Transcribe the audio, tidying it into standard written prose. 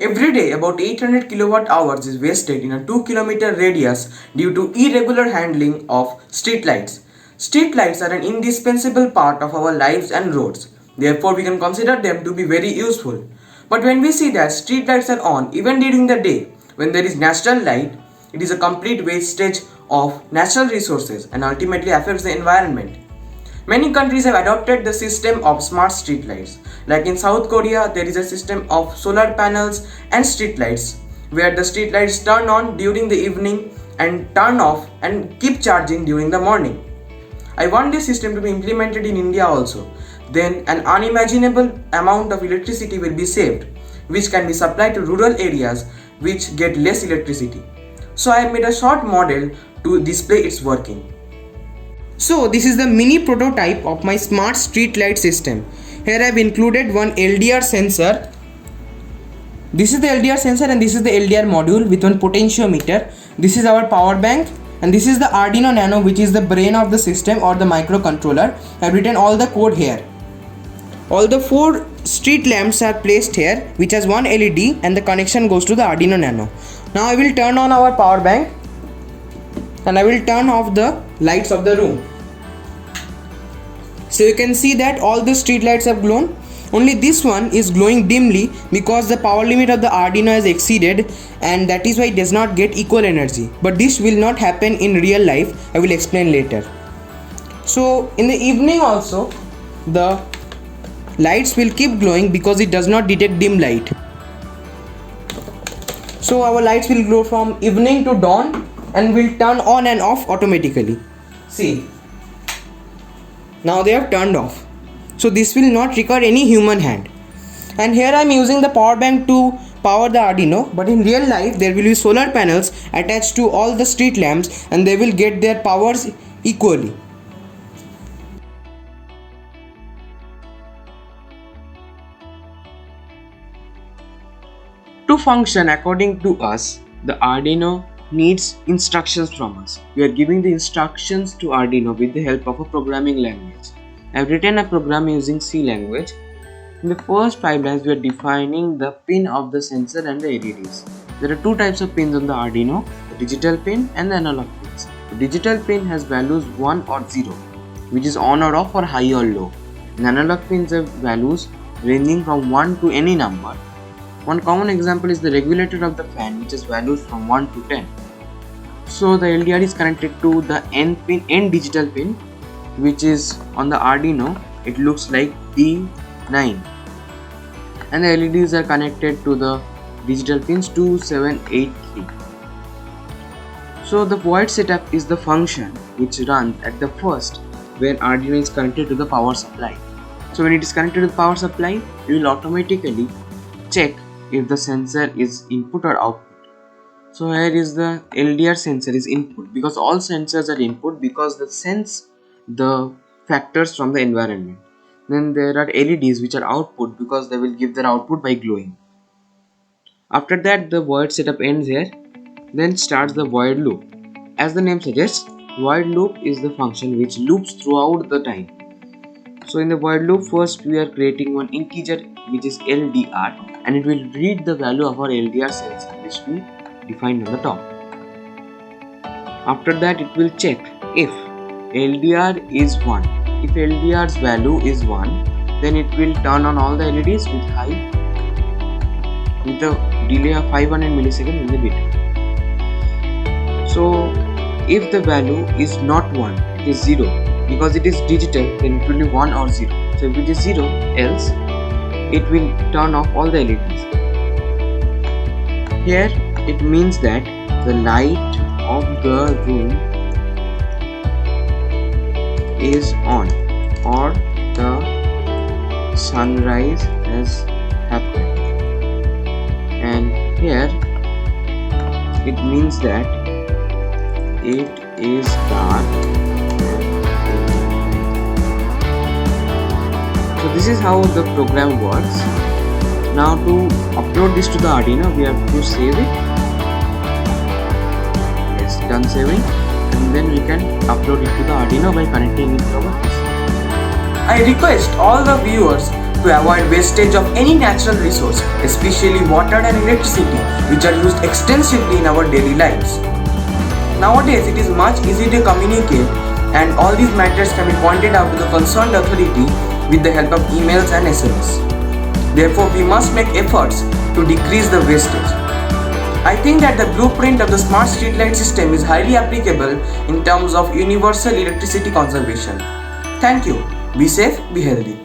Every day, about 800 kilowatt hours is wasted in a 2 kilometer radius due to irregular handling of street lights. Street lights are an indispensable part of our lives and roads. Therefore, we can consider them to be very useful. But when we see that street lights are on even during the day, when there is natural light, it is a complete wastage of natural resources and ultimately affects the environment. Many countries have adopted the system of smart street lights. Like in South Korea, there is a system of solar panels and street lights, where the street lights turn on during the evening and turn off and keep charging during the morning. I want this system to be implemented in India also. Then an unimaginable amount of electricity will be saved, which can be supplied to rural areas which get less electricity. So I have made a short model to display its working. So this is the mini prototype of my smart street light system. Here I have included one LDR sensor. This is the LDR sensor and this is the LDR module with one potentiometer. This is our power bank and this is the Arduino Nano, which is the brain of the system or the microcontroller. I have written all the code here. All the 4 street lamps are placed here, which has one LED, and the connection goes to the Arduino Nano. Now I will turn on our power bank and I will turn off the lights of the room. So you can see that all the street lights have glowed. Only this one is glowing dimly because the power limit of the Arduino is exceeded, and that is why it does not get equal energy. But this will not happen in real life. I will explain later. So in the evening also the lights will keep glowing because it does not detect dim light. So our lights will glow from evening to dawn and will turn on and off automatically. See, now they have turned off. So this will not require any human hand. And here I am using the power bank to power the Arduino, but in real life there will be solar panels attached to all the street lamps and they will get their powers equally. To function according to us, the Arduino needs instructions from us. We are giving the instructions to Arduino with the help of a programming language. I have written a program using C language. In the first 5 lines, we are defining the pin of the sensor and the LEDs. There are 2 types of pins on the Arduino, the digital pin and the analog pins. The digital pin has values 1 or 0, which is on or off or high or low. The analog pins have values ranging from 1 to any number. One common example is the regulator of the fan, which has values from 1 to 10. So the LDR is connected to the N digital pin, which is on the Arduino. It looks like D9, and the LEDs are connected to the digital pins 2, 7, 8, 3. So the void setup is the function which runs at the first where Arduino is connected to the power supply. So when it is connected to the power supply, it will automatically check if the sensor is input or output. So here is the LDR sensor is input because all sensors are input because they sense the factors from the environment. Then there are LEDs which are output because they will give their output by glowing. After that the void setup ends here. Then starts the void loop. As the name suggests, void loop is the function which loops throughout the time. So in the void loop, first we are creating one integer which is LDR, and it will read the value of our LDR sensor which we defined on the top. After that it will check if LDR is 1. If LDR's value is 1, then it will turn on all the LEDs with a delay of 500 milliseconds in the bit. So if the value is not 1, it is 0. Because it is digital, then it will be 1 or 0. So if it is 0, else it will turn off all the LEDs. Here it means that the light of the room is on, or the sunrise has happened. And here it means that it is dark. So this is how the program works. Now to upload this to the Arduino, we have to save it. Yes, done saving, and then we can upload it to the Arduino by connecting it to our PC. I request all the viewers to avoid wastage of any natural resource, especially water and electricity, which are used extensively in our daily lives. Nowadays, it is much easier to communicate, and all these matters can be pointed out to the concerned authority with the help of emails and SMS. Therefore, we must make efforts to decrease the wastage. I think that the blueprint of the smart street light system is highly applicable in terms of universal electricity conservation. Thank you. Be safe, be healthy.